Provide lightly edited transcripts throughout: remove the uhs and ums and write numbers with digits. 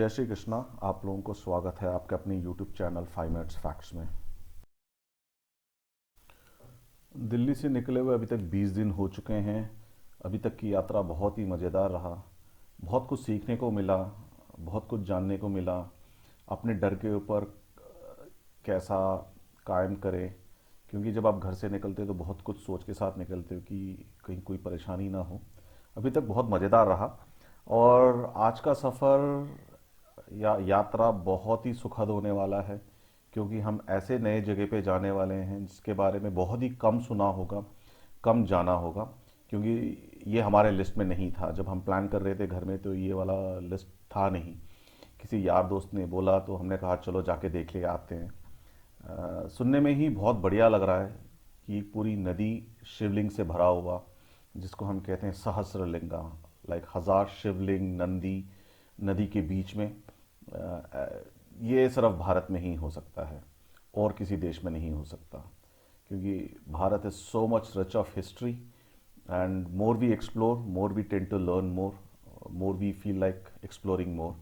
जय श्री कृष्णा। आप लोगों को स्वागत है आपके अपने यूट्यूब चैनल 5 मिनट्स फैक्ट्स में। दिल्ली से निकले हुए अभी तक 20 दिन हो चुके हैं। अभी तक की यात्रा बहुत ही मज़ेदार रहा। बहुत कुछ सीखने को मिला, बहुत कुछ जानने को मिला। अपने डर के ऊपर कैसा कायम करें, क्योंकि जब आप घर से निकलते हो तो बहुत कुछ सोच के साथ निकलते हो कि कहीं कोई परेशानी ना हो। अभी तक बहुत मज़ेदार रहा और आज का सफ़र या यात्रा बहुत ही सुखद होने वाला है, क्योंकि हम ऐसे नए जगह पे जाने वाले हैं जिसके बारे में बहुत ही कम सुना होगा, कम जाना होगा, क्योंकि ये हमारे लिस्ट में नहीं था। जब हम प्लान कर रहे थे घर में तो ये वाला लिस्ट था नहीं। किसी यार दोस्त ने बोला तो हमने कहा चलो जाके देख ले आते हैं। सुनने में ही बहुत बढ़िया लग रहा है कि पूरी नदी शिवलिंग से भरा हुआ, जिसको हम कहते हैं सहस्रलिंगा, लाइक हजार शिवलिंग नंदी नदी के बीच में। ये सिर्फ भारत में ही हो सकता है और किसी देश में नहीं हो सकता, क्योंकि Bharat is so much rich of history and more we explore more we tend to learn more we feel like exploring more.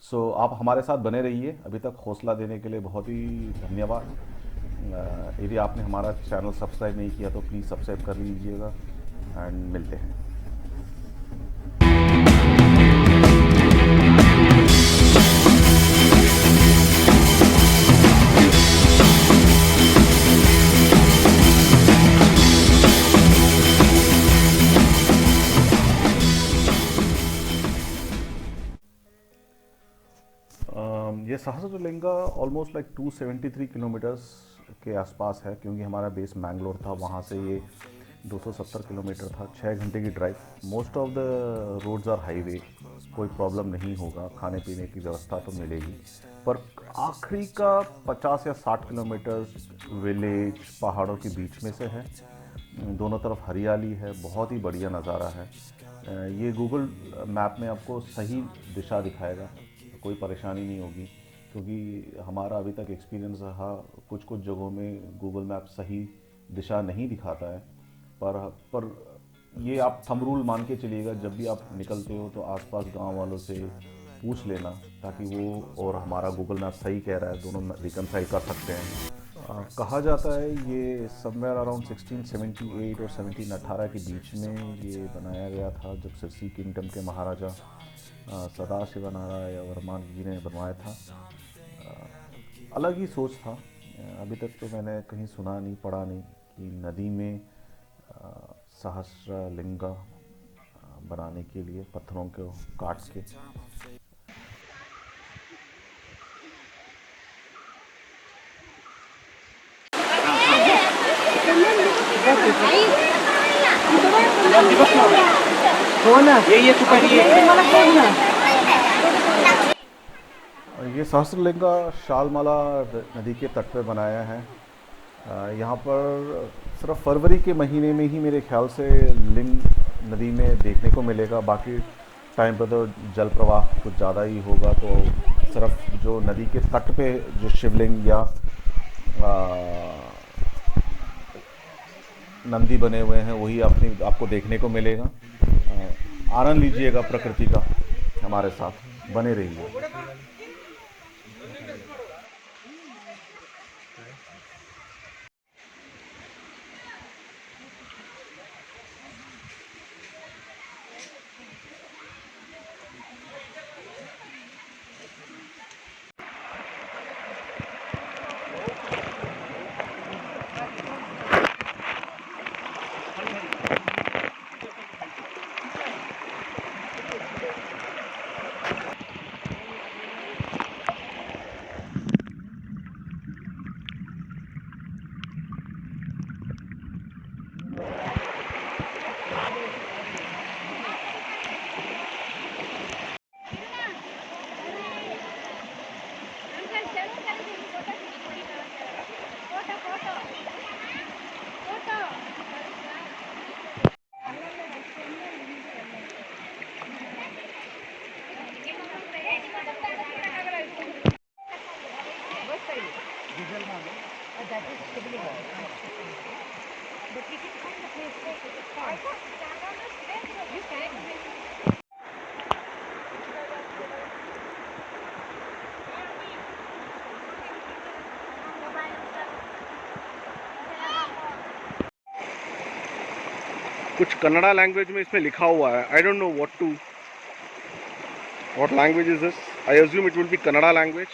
So आप हमारे साथ बने रहिए। अभी तक हौसला देने के लिए बहुत ही धन्यवाद। यदि आपने हमारा चैनल सब्सक्राइब नहीं किया तो प्लीज़ सब्सक्राइब कर लीजिएगा एंड मिलते हैं। ये सहस्रलिंगा ऑलमोस्ट लाइक 273 किलोमीटर्स के आसपास है, क्योंकि हमारा बेस मैंगलोर था, वहाँ से ये 270 किलोमीटर था। 6 घंटे की drive. Most of the roads are highway, कोई प्रॉब्लम नहीं होगा, खाने पीने की व्यवस्था तो मिलेगी। पर आखिरी का 50 या 60 किलोमीटर विलेज पहाड़ों के बीच में से है। दोनों तरफ हरियाली है, बहुत ही बढ़िया नज़ारा है। ये गूगल मैप में आपको सही दिशा दिखाएगा, कोई परेशानी नहीं होगी, क्योंकि हमारा अभी तक एक्सपीरियंस रहा कुछ कुछ जगहों में गूगल मैप सही दिशा नहीं दिखाता है। पर ये आप थंब रूल मान के चलिएगा, जब भी आप निकलते हो तो आसपास गांव वालों से पूछ लेना, ताकि वो और हमारा गूगल मैप सही कह रहा है, दोनों रिकनसाइल कर सकते हैं। कहा जाता है ये समवेयर अराउंड 1678 और 1718 के बीच में ये बनाया गया था, जब सिरसी किंगडम के महाराजा सदाशिवनारायण वर्मा जी ने बनवाया था। अलग ही सोच था। अभी तक तो मैंने कहीं सुना नहीं, पढ़ा नहीं कि नदी में सहस्रलिंगा बनाने के लिए पत्थरों को काट के। ये सहस्रलिंगा शालमाला नदी के तट पर बनाया है। यहाँ पर सिर्फ फरवरी के महीने में ही मेरे ख्याल से लिंग नदी में देखने को मिलेगा। बाकी टाइम पर तो जल प्रवाह कुछ ज़्यादा ही होगा, तो सिर्फ जो नदी के तट पे जो शिवलिंग या नंदी बने हुए हैं वही आपको देखने को मिलेगा। आनंद लीजिएगा प्रकृति का, हमारे साथ बने रहिए। कुछ कन्नड़ा लैंग्वेज में इसमें लिखा हुआ है. I don't know what language is this. I assume it will be Kannada language.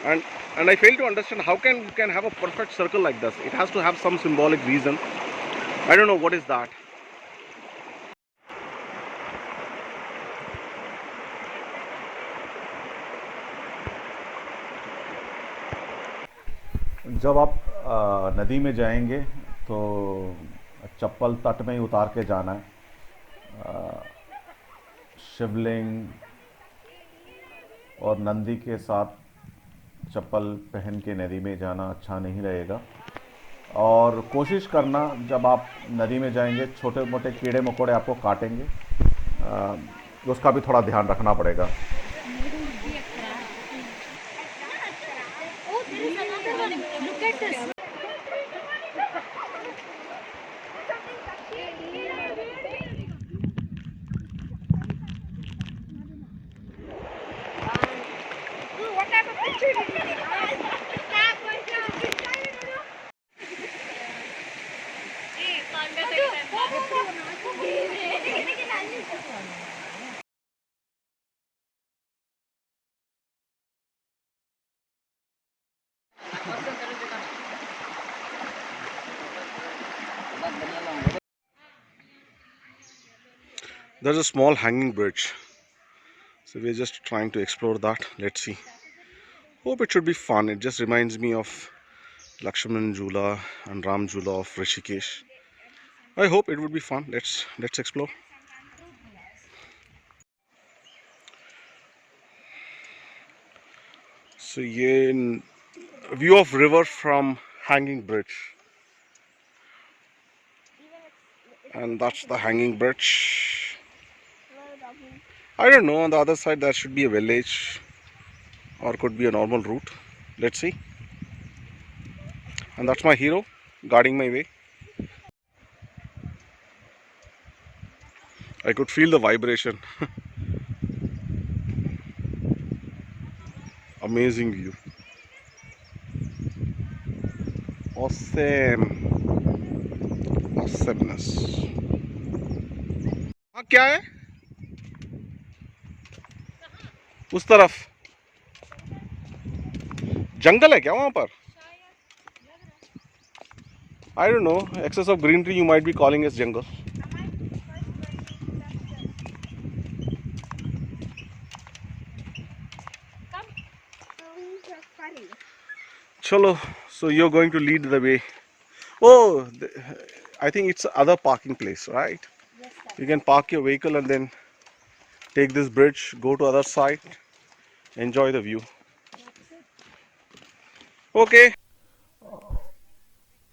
And I fail to understand how you can have a perfect circle like this. It has to have some symbolic reason. I don't know what is that. जब आप नदी में जाएंगे तो चप्पल तट में ही उतार के जाना है. शिवलिंग और नंदी के साथ चप्पल पहन के नदी में जाना अच्छा नहीं रहेगा. और कोशिश करना जब आप नदी में जाएंगे, छोटे मोटे कीड़े मकोड़े आपको काटेंगे, उसका भी थोड़ा ध्यान रखना पड़ेगा. There's a small hanging bridge, so we're just trying to explore that. Let's see. Hope it should be fun. It just reminds me of Lakshman Jhula and Ram Jhula of Rishikesh. I hope it would be fun. Let's explore. So ये view of river from hanging bridge, and that's the hanging bridge. I don't know, on the other side there should be a village or could be a normal route. Let's see. And that's my hero guarding my way. I could feel the vibration. Amazing view. Awesome. Awesomeness. हाँ क्या है? उस तरफ जंगल है क्या वहाँ पर? I don't know. Excess of greenery you might be calling as jungle. Chalo, so you're going to lead the way. Oh, I think it's other parking place, right? Yes, sir. You can park your vehicle and then take this bridge, go to other side, enjoy the view. Okay.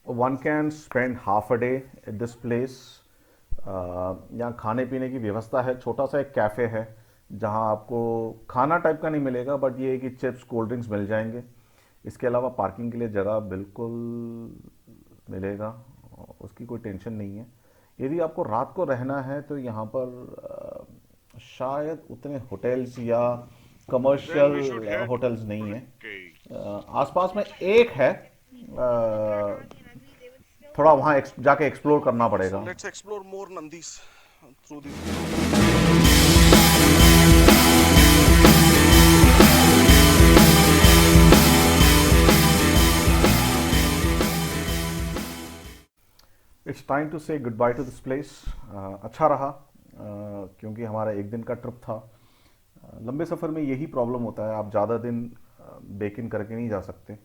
One can spend half a day at this place. यहाँ खाने पीने की व्यवस्था है. छोटा सा एक cafe है जहाँ आपको खाना टाइप का नहीं मिलेगा, बट ये है कि चिप्स कोल्ड ड्रिंक्स मिल जाएंगे. इसके अलावा पार्किंग के लिए जगह बिल्कुल मिलेगा, उसकी कोई टेंशन नहीं है. यदि आपको रात को रहना है तो यहाँ पर शायद उतने होटल्स या कमर्शियल होटल्स नहीं है. आसपास में एक है, थोड़ा वहाँ जाके एक्सप्लोर करना पड़ेगा. Let's explore more Nandis through this. It's time to say goodbye to this place. अच्छा रहा क्योंकि हमारा एक दिन का ट्रिप था. लंबे सफ़र में यही प्रॉब्लम होता है, आप ज़्यादा दिन बेक इन करके नहीं जा सकते,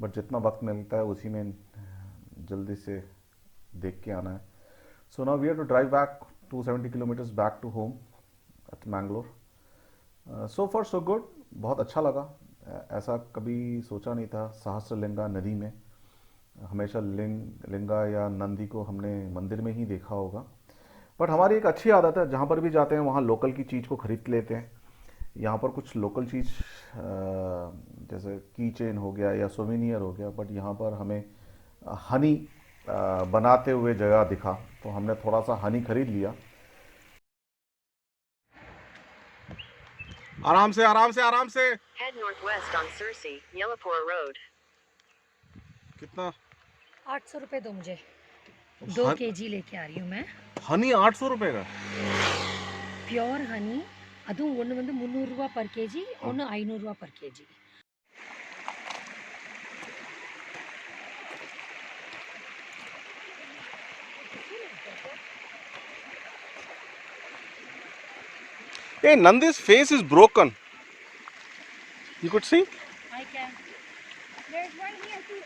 बट जितना वक्त मिलता है उसी में जल्दी से देख के आना है. So now we have to drive back 270 kilometres back to home at Mangalore. So far so good. बहुत अच्छा लगा. ऐसा कभी सोचा नहीं था. सहस्त्रलिंगा नदी में हमेशा लिंगा या नंदी को हमने मंदिर में ही देखा होगा, बट हमारी एक अच्छी आदत है, जहाँ पर भी जाते हैं वहाँ लोकल की चीज़ को खरीद लेते हैं. यहाँ पर कुछ लोकल चीज़ जैसे की चेन हो गया या सोवेनियर हो गया, बट यहाँ पर हमें हनी बनाते हुए जगह दिखा तो हमने थोड़ा सा हनी खरीद लिया. आराम से आराम से आराम से. Head northwest on Sursi, Yellowpore Road. कितना? 800 रुपए दो मुझे. 2 kg लेके आ रही हूँ मैं हनी 800 रुपए का। ಪ್ಯೂರ್ ಹನಿ ಅದು ಒಂದು 300 ರೂಪಾಯಿ ಪರ್ ಕೆಜಿ ಒಂದು 500 ರೂಪಾಯಿ per KG Hey, Nandi's face is broken. You could see? I can. There's one here too.